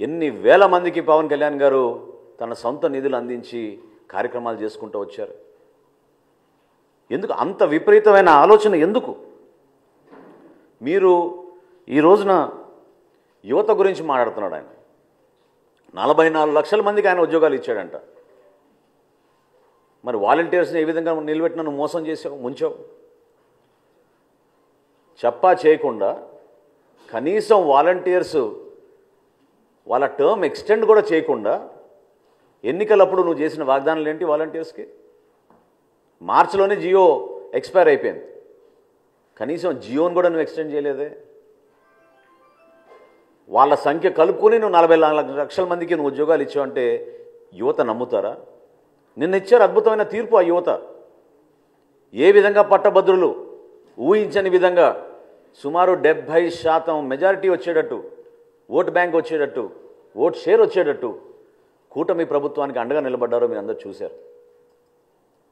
ఎన్ని వేల మందికి పవన్ కళ్యాణ్ గారు తన సొంత నిధులు అందించి కార్యక్రమాలు చేసుకుంటూ వచ్చారు. ఎందుకు అంత విపరీతమైన ఆలోచన? ఎందుకు మీరు ఈ రోజున యువత గురించి మాట్లాడుతున్నాడు ఆయన? 44 లక్షల మందికి ఆయన ఉద్యోగాలు ఇచ్చాడంట. మరి వాలంటీర్స్ని ఏ విధంగా నిలబెట్టిన నువ్వు మోసం చేసావు, ముంచావు? చెప్పా చేయకుండా కనీసం వాలంటీర్స్ వాళ్ళ టర్మ్ ఎక్స్టెండ్ కూడా చేయకుండా ఎన్నికలప్పుడు నువ్వు చేసిన వాగ్దానాలు ఏంటి? వాలంటీర్స్కి మార్చిలోనే జియో ఎక్స్పైర్ అయిపోయింది, కనీసం జియోని కూడా నువ్వు ఎక్స్టెండ్ చేయలేదే. వాళ్ళ సంఖ్య కలుపుకొని నువ్వు 44 లక్షల మందికి నువ్వు ఉద్యోగాలు ఇచ్చావు అంటే యువత నమ్ముతారా? నిన్న ఇచ్చారు అద్భుతమైన తీర్పు ఆ యువత. ఏ విధంగా పట్టభద్రులు ఊహించని విధంగా సుమారు 70% మెజారిటీ వచ్చేటట్టు, ఓటు బ్యాంక్ వచ్చేటట్టు, ఓట్ షేర్ వచ్చేటట్టు కూటమి ప్రభుత్వానికి అండగా నిలబడ్డారో మీరు అందరూ చూశారు.